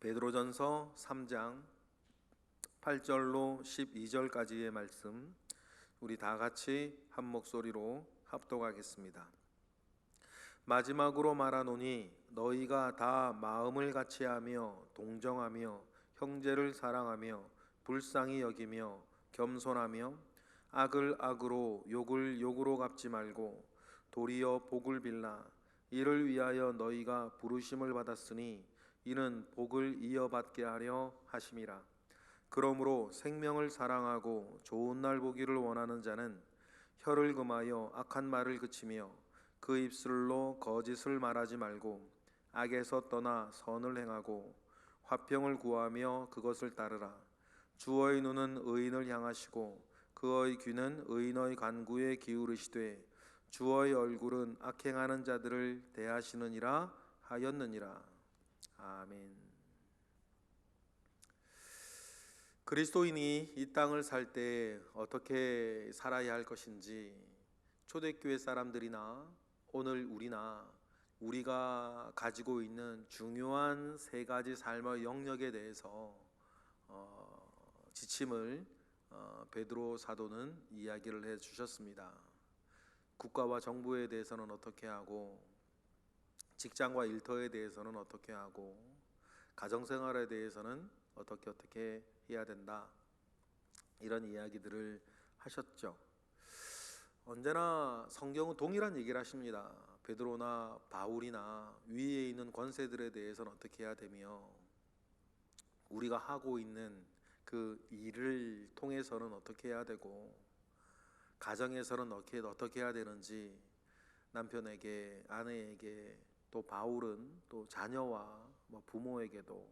베드로전서 3장 8절로 12절까지의 말씀, 우리 다 같이 한 목소리로 합독하겠습니다. 마지막으로 말하노니 너희가 다 마음을 같이하며 동정하며 형제를 사랑하며 불쌍히 여기며 겸손하며 악을 악으로 욕을 욕으로 갚지 말고 도리어 복을 빌라. 이를 위하여 너희가 부르심을 받았으니 이는 복을 이어받게 하려 하심이라. 그러므로 생명을 사랑하고 좋은 날 보기를 원하는 자는 혀를 금하여 악한 말을 그치며 그 입술로 거짓을 말하지 말고 악에서 떠나 선을 행하고 화평을 구하며 그것을 따르라. 주의 눈은 의인을 향하시고 그의 귀는 의인의 간구에 기울이시되 주의 얼굴은 악행하는 자들을 대하시느니라 하였느니라. 아멘. 그리스도인이 이 땅을 살 때 어떻게 살아야 할 것인지, 초대교회 사람들이나 오늘 우리가 가지고 있는 중요한 세 가지 삶의 영역에 대해서 지침을 베드로 사도는 이야기를 해 주셨습니다. 국가와 정부에 대해서는 어떻게 하고, 직장과 일터에 대해서는 어떻게 하고, 가정생활에 대해서는 어떻게 해야 된다, 이런 이야기들을 하셨죠. 언제나 성경은 동일한 얘기를 하십니다. 베드로나 바울이나 위에 있는 권세들에 대해서는 어떻게 해야 되며, 우리가 하고 있는 그 일을 통해서는 어떻게 해야 되고, 가정에서는 어떻게 해야 되는지, 남편에게, 아내에게, 또 바울은 또 자녀와 부모에게도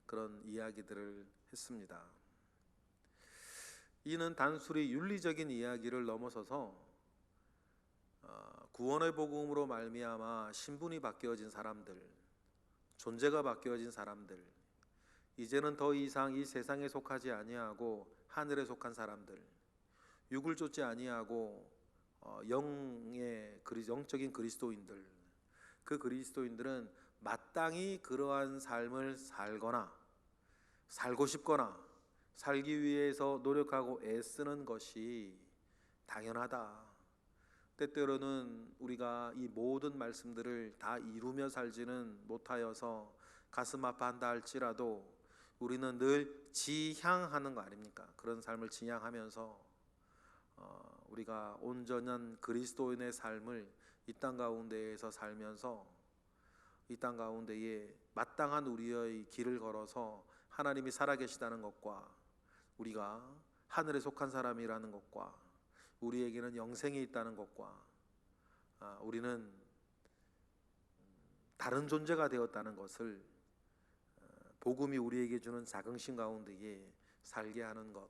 그런 이야기들을 했습니다. 이는 단순히 윤리적인 이야기를 넘어서서 구원의 복음으로 말미암아 신분이 바뀌어진 사람들, 존재가 바뀌어진 사람들, 이제는 더 이상 이 세상에 속하지 아니하고 하늘에 속한 사람들, 육을 쫓지 아니하고 영적인 그리스도인들, 그 그리스도인들은 마땅히 그러한 삶을 살고 싶거나 살기 위해서 노력하고 애쓰는 것이 당연하다. 때때로는 우리가 이 모든 말씀들을 다 이루며 살지는 못하여서 가슴 아파한다 할지라도 우리는 늘 지향하는 거 아닙니까? 그런 삶을 지향하면서 우리가 온전한 그리스도인의 삶을 이 땅 가운데에서 살면서 이 땅 가운데에 마땅한 우리의 길을 걸어서 하나님이 살아계시다는 것과, 우리가 하늘에 속한 사람이라는 것과, 우리에게는 영생이 있다는 것과, 우리는 다른 존재가 되었다는 것을 복음이 우리에게 주는 자긍심 가운데에 살게 하는 것,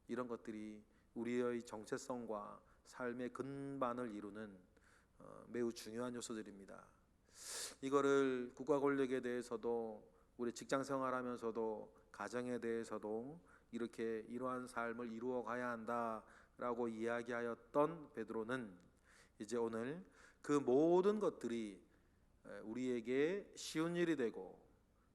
이런 것들이 우리의 정체성과 삶의 근반을 이루는 매우 중요한 요소들입니다. 이거를 국가 권력에 대해서도, 우리 직장 생활하면서도, 가정에 대해서도 이렇게 이러한 삶을 이루어 가야 한다라고 이야기하였던 베드로는 이제 오늘 그 모든 것들이 우리에게 쉬운 일이 되고,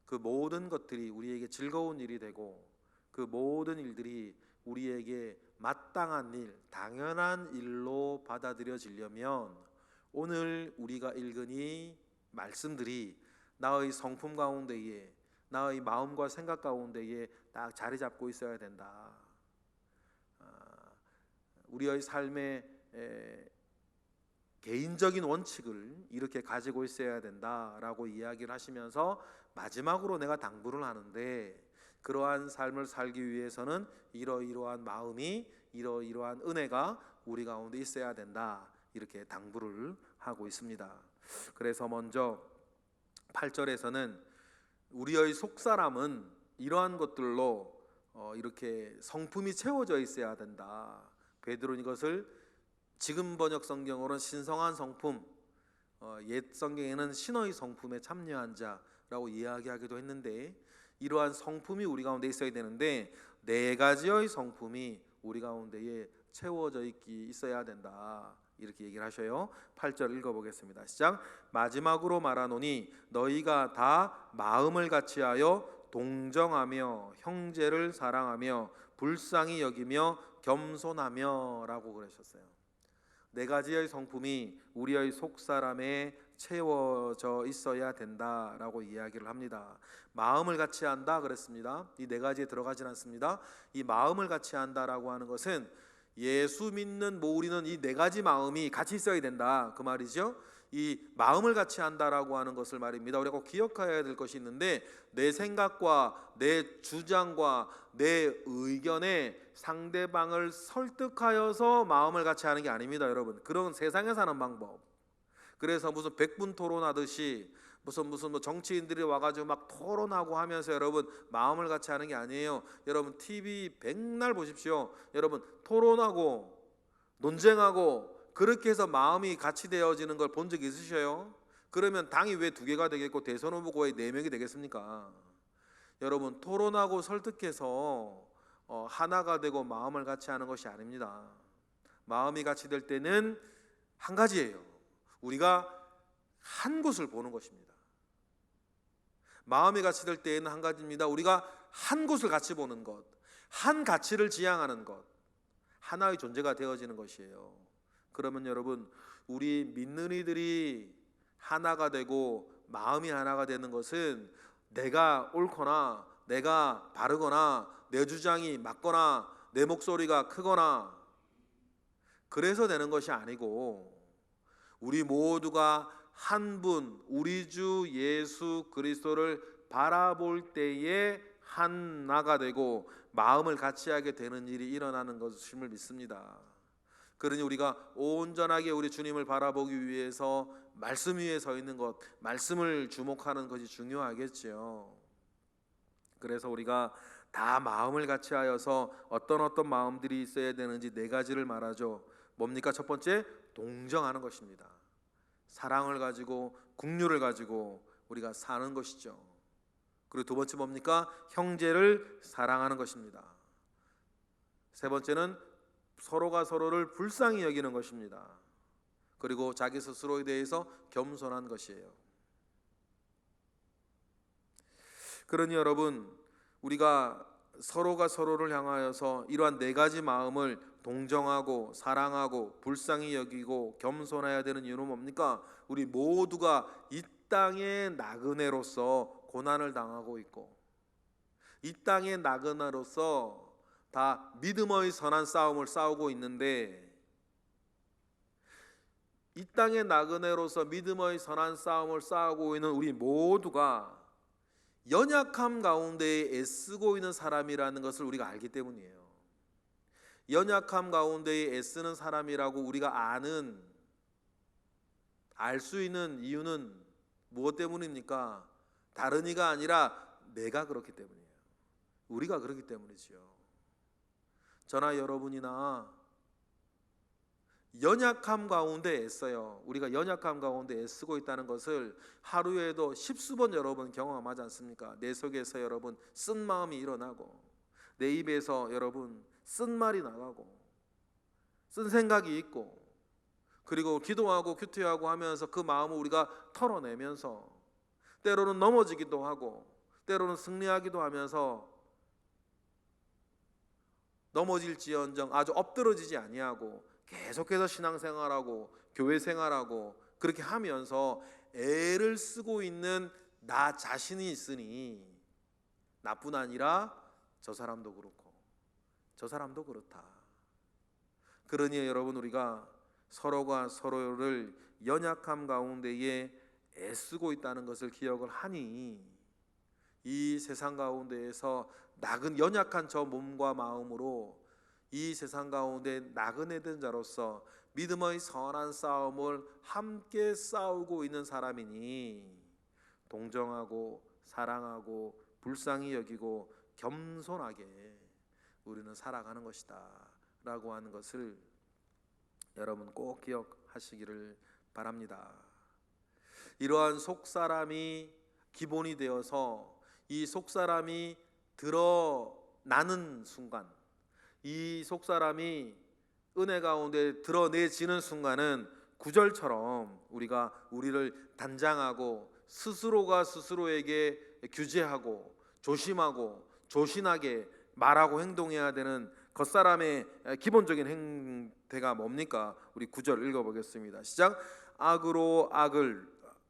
그 모든 것들이 우리에게 즐거운 일이 되고, 그 모든 일들이 우리에게 마땅한 일, 당연한 일로 받아들여지려면 오늘 우리가 읽은 이 말씀들이 나의 성품 가운데에, 나의 마음과 생각 가운데에 딱 자리 잡고 있어야 된다. 우리의 삶의 개인적인 원칙을 이렇게 가지고 있어야 된다라고 이야기를 하시면서 마지막으로 내가 당부를 하는데, 그러한 삶을 살기 위해서는 이러이러한 마음이, 이러이러한 은혜가 우리 가운데 있어야 된다, 이렇게 당부를 하고 있습니다. 그래서 먼저 8절에서는 우리의 속사람은 이러한 것들로 이렇게 성품이 채워져 있어야 된다. 베드로는 이것을 지금 번역 성경으로는 신성한 성품, 옛 성경에는 신의 성품에 참여한 자라고 이야기하기도 했는데, 이러한 성품이 우리 가운데 있어야 되는데 네 가지의 성품이 우리 가운데에 채워져 있어야 된다, 이렇게 얘기를 하셔요. 8절 읽어보겠습니다. 시작. 마지막으로 말하노니 너희가 다 마음을 같이하여 동정하며 형제를 사랑하며 불쌍히 여기며 겸손하며 라고 그러셨어요. 네 가지의 성품이 우리의 속사람에 채워져 있어야 된다라고 이야기를 합니다. 마음을 같이 한다 그랬습니다. 이 네 가지에 들어가진 않습니다. 이 마음을 같이 한다라고 하는 것은 예수 믿는 우리는 이 네 가지 마음이 같이 있어야 된다 그 말이죠. 이 마음을 같이 한다라고 하는 것을 말입니다. 우리가 꼭 기억해야 될 것이 있는데, 내 생각과 내 주장과 내 의견에 상대방을 설득하여서 마음을 같이 하는 게 아닙니다, 여러분. 그런 세상에 사는 방법. 그래서 무슨 백분 토론하듯이 무슨 뭐 정치인들이 와가지고 막 토론하고 하면서 여러분 마음을 같이 하는 게 아니에요. 여러분 TV 백날 보십시오. 여러분 토론하고 논쟁하고 그렇게 해서 마음이 같이 되어지는 걸 본 적 있으셔요? 그러면 당이 왜 두 개가 되겠고 대선 후보가 왜 네 명이 되겠습니까? 여러분 토론하고 설득해서 하나가 되고 마음을 같이 하는 것이 아닙니다. 마음이 같이 될 때는 한 가지예요. 우리가 한 곳을 보는 것입니다. 마음이 같이 될 때에는 한 가지입니다. 우리가 한 곳을 같이 보는 것, 한 가치를 지향하는 것, 하나의 존재가 되어지는 것이에요. 그러면 여러분, 우리 믿는 이들이 하나가 되고 마음이 하나가 되는 것은 내가 옳거나 내가 바르거나 내 주장이 맞거나 내 목소리가 크거나 그래서 되는 것이 아니고, 우리 모두가 한 분, 우리 주 예수 그리스도를 바라볼 때에 하나가 되고 마음을 같이 하게 되는 일이 일어나는 것임을 믿습니다. 그러니 우리가 온전하게 우리 주님을 바라보기 위해서 말씀 위에 서 있는 것, 말씀을 주목하는 것이 중요하겠지요. 그래서 우리가 다 마음을 같이 하여서 어떤 마음들이 있어야 되는지 네 가지를 말하죠. 뭡니까? 첫 번째, 동정하는 것입니다. 사랑을 가지고 긍휼을 가지고 우리가 사는 것이죠. 그리고 두 번째 뭡니까? 형제를 사랑하는 것입니다. 세 번째는 서로가 서로를 불쌍히 여기는 것입니다. 그리고 자기 스스로에 대해서 겸손한 것이에요. 그러니 여러분, 우리가 서로가 서로를 향하여서 이러한 네 가지 마음을 동정하고 사랑하고 불쌍히 여기고 겸손해야 되는 이유는 뭡니까? 우리 모두가 이 땅의 나그네로서 고난을 당하고 있고, 이 땅의 나그네로서 다 믿음의 선한 싸움을 싸우고 있는데, 이 땅의 나그네로서 믿음의 선한 싸움을 싸우고 있는 우리 모두가 연약함 가운데에 애쓰고 있는 사람이라는 것을 우리가 알기 때문이에요. 연약함 가운데에 애쓰는 사람이라고 우리가 알 수 있는 이유는 무엇 때문입니까? 다른 이가 아니라 내가 그렇기 때문이에요. 우리가 그렇기 때문이지요. 저나 여러분이나 연약함 가운데 애써요. 우리가 연약함 가운데 애쓰고 있다는 것을 하루에도 십수번 여러분 경험하지 않습니까? 내 속에서 여러분 쓴 마음이 일어나고, 내 입에서 여러분 쓴 말이 나가고, 쓴 생각이 있고, 그리고 기도하고 큐티하고 하면서 그 마음을 우리가 털어내면서 때로는 넘어지기도 하고 때로는 승리하기도 하면서 넘어질지언정 아주 엎드러지지 아니하고 계속해서 신앙생활하고 교회생활하고 그렇게 하면서 애를 쓰고 있는 나 자신이 있으니 나뿐 아니라 저 사람도 그렇고 저 사람도 그렇다. 그러니 여러분, 우리가 서로가 서로를 연약함 가운데에 애쓰고 있다는 것을 기억을 하니 이 세상 가운데에서 연약한 저 몸과 마음으로 이 세상 가운데 나그네된 자로서 믿음의 선한 싸움을 함께 싸우고 있는 사람이니 동정하고 사랑하고 불쌍히 여기고 겸손하게 우리는 살아가는 것이다 라고 하는 것을 여러분 꼭 기억하시기를 바랍니다. 이러한 속사람이 기본이 되어서 이 속사람이 드러나는 순간, 이 속사람이 은혜 가운데 드러내지는 순간은 구절처럼 우리가 우리를 단장하고 스스로가 스스로에게 규제하고 조심하고 조신하게 말하고 행동해야 되는 겉사람의 기본적인 행태가 뭡니까? 우리 9절 읽어보겠습니다. 시작. 악으로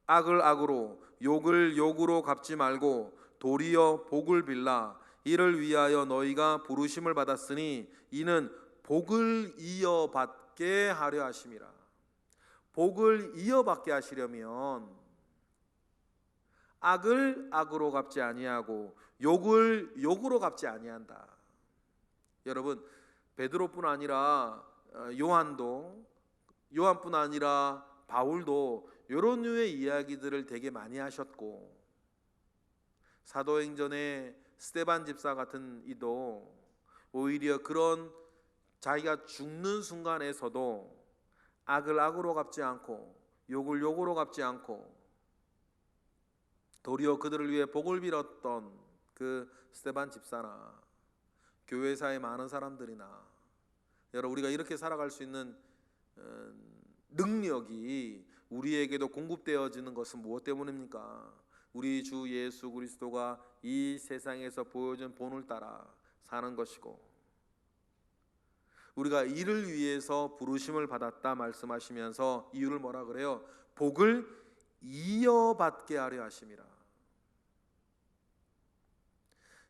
악으로 욕을 욕으로 갚지 말고 도리어 복을 빌라. 이를 위하여 너희가 부르심을 받았으니 이는 복을 이어받게 하려 하심이라. 복을 이어받게 하시려면 악을 악으로 갚지 아니하고 욕을 욕으로 갚지 아니한다. 여러분, 베드로뿐 아니라 요한뿐 아니라 바울도 이런 류의 이야기들을 되게 많이 하셨고, 사도행전의 스데반 집사 같은 이도 오히려 그런 자기가 죽는 순간에서도 악을 악으로 갚지 않고 욕을 욕으로 갚지 않고 도리어 그들을 위해 복을 빌었던 그 스데반 집사나 교회사의 많은 사람들이나, 여러분, 우리가 이렇게 살아갈 수 있는 능력이 우리에게도 공급되어지는 것은 무엇 때문입니까? 우리 주 예수 그리스도가 이 세상에서 보여준 본을 따라 사는 것이고, 우리가 이를 위해서 부르심을 받았다 말씀하시면서 이유를 뭐라 그래요? 복을 이어받게 하려 하심이라.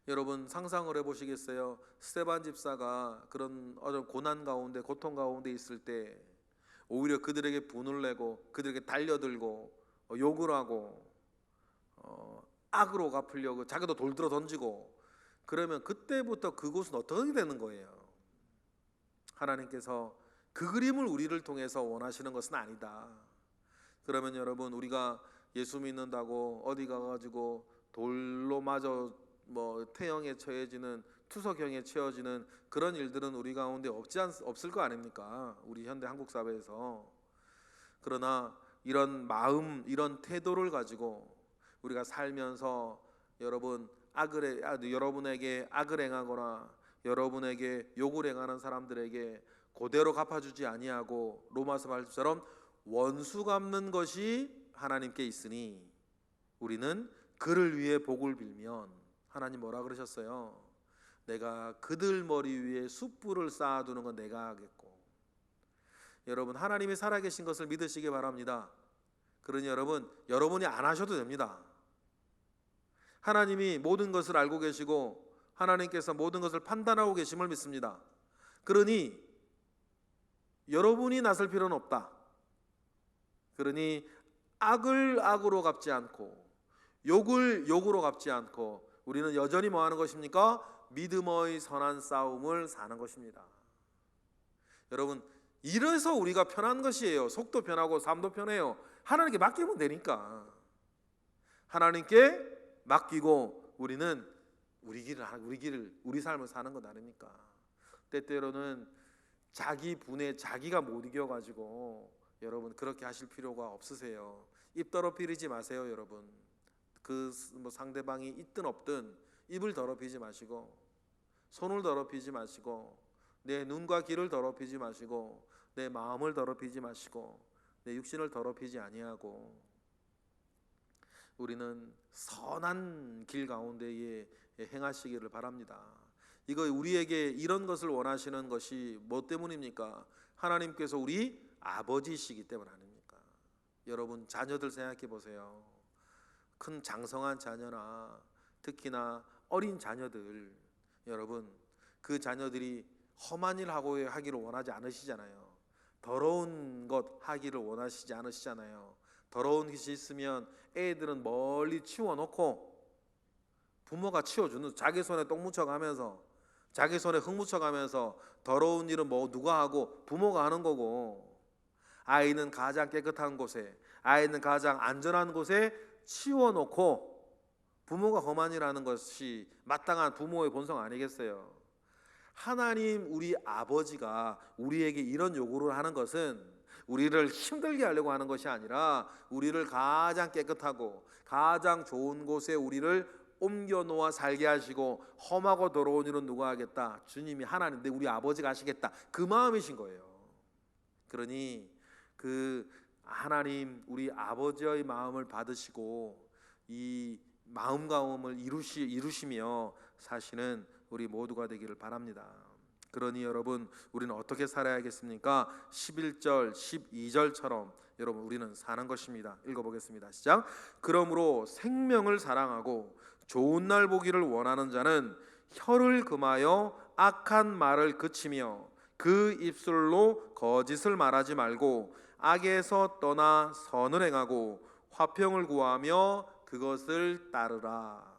여러분, 상상을 해보시겠어요? 스데반 집사가 그런 고난 가운데, 고통 가운데 있을 때 오히려 그들에게 분을 내고 그들에게 달려들고 욕을 하고 악으로 갚으려고 자기도 돌들어 던지고, 그러면 그때부터 그곳은 어떻게 되는 거예요? 하나님께서 그 그림을 우리를 통해서 원하시는 것은 아니다. 그러면 여러분, 우리가 예수 믿는다고 어디 가가지고 돌로 맞아 태형에 처해지는, 투석형에 채워지는 그런 일들은 우리 가운데 없을 거 아닙니까? 우리 현대 한국 사회에서. 그러나 이런 마음, 이런 태도를 가지고 우리가 살면서 여러분에게 악을 행하거나 여러분에게 욕을 행하는 사람들에게 그대로 갚아주지 아니하고, 로마서 말처럼 원수 갚는 것이 하나님께 있으니 우리는 그를 위해 복을 빌면, 하나님 뭐라 그러셨어요? 내가 그들 머리 위에 숯불을 쌓아두는 건 내가 하겠고. 여러분, 하나님이 살아계신 것을 믿으시기 바랍니다. 그러니 여러분이 안 하셔도 됩니다. 하나님이 모든 것을 알고 계시고 하나님께서 모든 것을 판단하고 계심을 믿습니다. 그러니 여러분이 나설 필요는 없다. 그러니 악을 악으로 갚지 않고 욕을 욕으로 갚지 않고 우리는 여전히 뭐 하는 것입니까? 믿음의 선한 싸움을 사는 것입니다. 여러분, 이래서 우리가 편한 것이에요. 속도 편하고 삶도 편해요. 하나님께 맡기면 되니까. 하나님께 맡기고 우리는 우리 삶을 사는 것 아닙니까? 때때로는 자기 분에 자기가 못 이겨가지고 여러분 그렇게 하실 필요가 없으세요. 입 더럽히지 마세요, 여러분. 상대방이 있든 없든 입을 더럽히지 마시고, 손을 더럽히지 마시고, 내 눈과 귀를 더럽히지 마시고, 내 마음을 더럽히지 마시고, 내 육신을 더럽히지 아니하고, 우리는 선한 길 가운데에 행하시기를 바랍니다. 이거 우리에게 이런 것을 원하시는 것이 뭐 때문입니까? 하나님께서 우리 아버지이시기 때문 아닙니까? 여러분, 자녀들 생각해 보세요. 큰 장성한 자녀나 특히나 어린 자녀들, 여러분, 그 자녀들이 험한 일 하기를 원하지 않으시잖아요. 더러운 것 하기를 원하시지 않으시잖아요. 더러운 것이 있으면 애들은 멀리 치워놓고 부모가 치워주는, 자기 손에 똥 묻혀가면서 자기 손에 흙 묻혀가면서 더러운 일은 누가 하고? 부모가 하는 거고, 아이는 가장 깨끗한 곳에, 아이는 가장 안전한 곳에 치워놓고 부모가 험한 일 하는 것이 마땅한 부모의 본성 아니겠어요? 하나님 우리 아버지가 우리에게 이런 요구를 하는 것은 우리를 힘들게 하려고 하는 것이 아니라 우리를 가장 깨끗하고 가장 좋은 곳에 우리를 옮겨 놓아 살게 하시고, 험하고 더러운 일은 누가 하겠다? 주님이, 하나님, 우리 아버지가 하시겠다, 그 마음이신 거예요. 그러니 그 하나님 우리 아버지의 마음을 받으시고 이 마음가짐을 이루시며 사시는 우리 모두가 되기를 바랍니다. 그러니 여러분, 우리는 어떻게 살아야겠습니까? 11절 12절처럼 여러분 우리는 사는 것입니다. 읽어보겠습니다. 시작. 그러므로 생명을 사랑하고 좋은 날 보기를 원하는 자는 혀를 금하여 악한 말을 그치며 그 입술로 거짓을 말하지 말고 악에서 떠나 선을 행하고 화평을 구하며 그것을 따르라.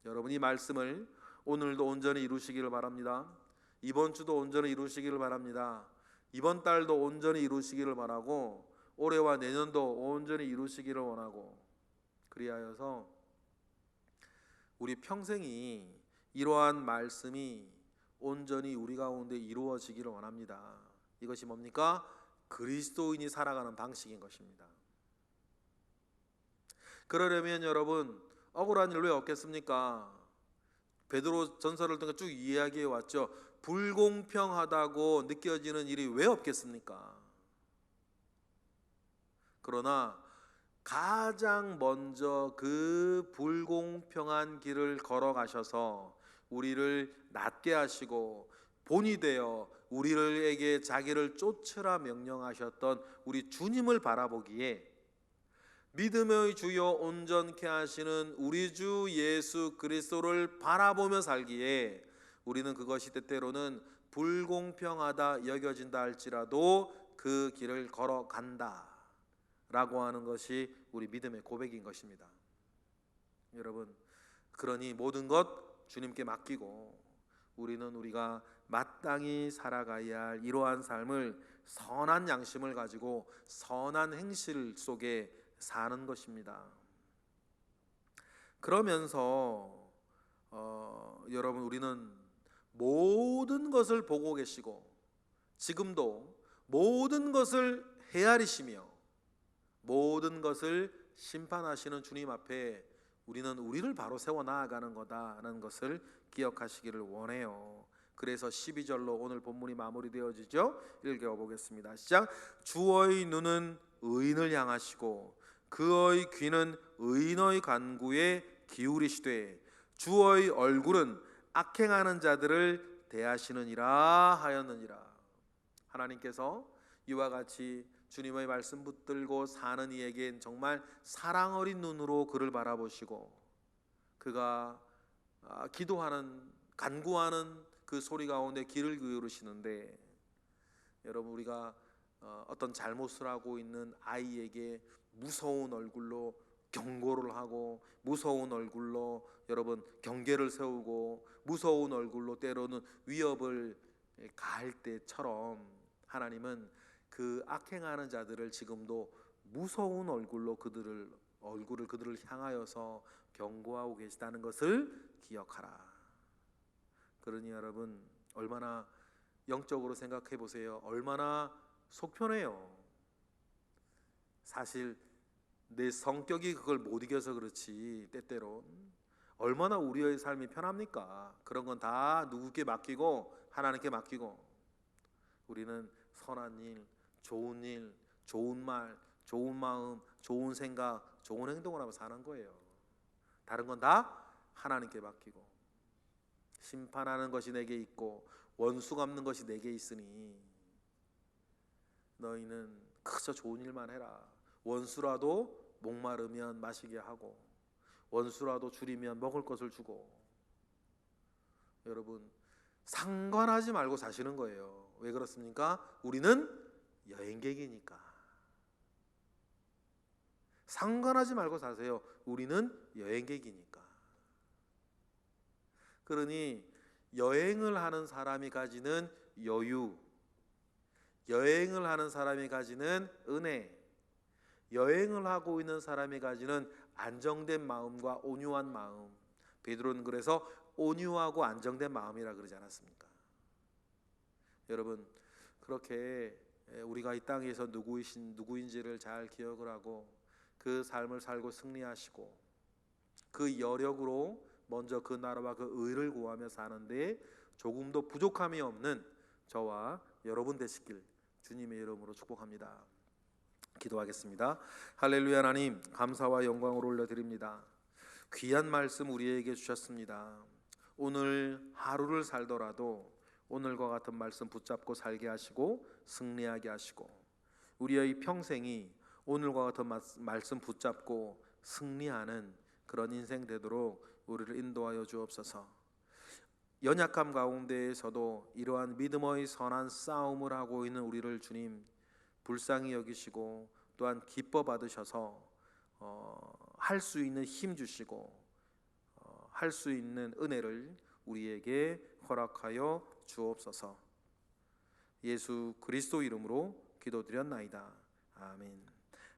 여러분, 이 말씀을 오늘도 온전히 이루시기를 바랍니다. 이번 주도 온전히 이루시기를 바랍니다. 이번 달도 온전히 이루시기를 바라고 올해와 내년도 온전히 이루시기를 원하고, 그리하여서 우리 평생이 이러한 말씀이 온전히 우리 가운데 이루어지기를 원합니다. 이것이 뭡니까? 그리스도인이 살아가는 방식인 것입니다. 그러려면 여러분, 억울한 일 왜 없겠습니까? 베드로 전서를 통해 쭉 이야기해 왔죠. 불공평하다고 느껴지는 일이 왜 없겠습니까? 그러나 가장 먼저 그 불공평한 길을 걸어가셔서 우리를 낫게 하시고 본이 되어 우리에게 자기를 쫓으라 명령하셨던 우리 주님을 바라보기에, 믿음의 주여 온전케 하시는 우리 주 예수 그리스도를 바라보며 살기에 우리는 그것이 때때로는 불공평하다 여겨진다 할지라도 그 길을 걸어간다 라고 하는 것이 우리 믿음의 고백인 것입니다. 여러분, 그러니 모든 것 주님께 맡기고 우리는 우리가 마땅히 살아가야 할 이러한 삶을 선한 양심을 가지고 선한 행실 속에 사는 것입니다. 그러면서 여러분, 우리는 모든 것을 보고 계시고 지금도 모든 것을 헤아리시며 모든 것을 심판하시는 주님 앞에 우리는 우리를 바로 세워 나아가는 거다라는 것을 기억하시기를 원해요. 그래서 12절로 오늘 본문이 마무리되어지죠. 읽어보겠습니다. 시작. 주의 눈은 의인을 향하시고 그의 귀는 의인의 간구에 기울이시되 주의 얼굴은 악행하는 자들을 대하시느니라 하였느니라. 하나님께서 이와 같이 주님의 말씀 붙들고 사는 이에겐 정말 사랑 어린 눈으로 그를 바라보시고 그가 기도하는 간구하는 그 소리 가운데 귀를 기울이시는데, 여러분, 우리가 어떤 잘못을 하고 있는 아이에게 무서운 얼굴로 경고를 하고 무서운 얼굴로 여러분 경계를 세우고 무서운 얼굴로 때로는 위협을 가할 때처럼 하나님은 그 악행하는 자들을 지금도 무서운 얼굴로 그들을 향하여서 경고하고 계시다는 것을 기억하라. 그러니 여러분, 얼마나 영적으로 생각해 보세요. 얼마나 속편해요. 사실 내 성격이 그걸 못 이겨서 그렇지 때때론 얼마나 우리의 삶이 편합니까? 그런 건 다 누구께 맡기고 하나님께 맡기고 우리는 선한 일, 좋은 일, 좋은 말, 좋은 마음, 좋은 생각, 좋은 행동을 하고 사는 거예요. 다른 건 다 하나님께 맡기고 심판하는 것이 내게 있고 원수 갚는 것이 내게 있으니 너희는 그저 좋은 일만 해라. 원수라도 목마르면 마시게 하고 원수라도 줄이면 먹을 것을 주고. 여러분, 상관하지 말고 사시는 거예요. 왜 그렇습니까? 우리는 여행객이니까. 상관하지 말고 사세요. 우리는 여행객이니까. 그러니 여행을 하는 사람이 가지는 여유, 여행을 하는 사람이 가지는 은혜, 여행을 하고 있는 사람이 가지는 안정된 마음과 온유한 마음. 베드로는 그래서 온유하고 안정된 마음이라 그러지 않았습니까? 여러분, 그렇게 우리가 이 땅에서 누구인지를 잘 기억을 하고 그 삶을 살고 승리하시고 그 여력으로 먼저 그 나라와 그 의를 구하며 사는데 조금도 부족함이 없는 저와 여러분 되시길 주님의 이름으로 축복합니다. 기도하겠습니다. 할렐루야. 하나님, 감사와 영광을 올려드립니다. 귀한 말씀 우리에게 주셨습니다. 오늘 하루를 살더라도 오늘과 같은 말씀 붙잡고 살게 하시고 승리하게 하시고, 우리의 평생이 오늘과 같은 말씀 붙잡고 승리하는 그런 인생 되도록 우리를 인도하여 주옵소서. 연약함 가운데에서도 이러한 믿음의 선한 싸움을 하고 있는 우리를 주님 불쌍히 여기시고 또한 기뻐 받으셔서 할 수 있는 힘 주시고 할 수 있는 은혜를 우리에게 허락하여 주옵소서. 예수 그리스도 이름으로 기도드렸나이다. 아멘.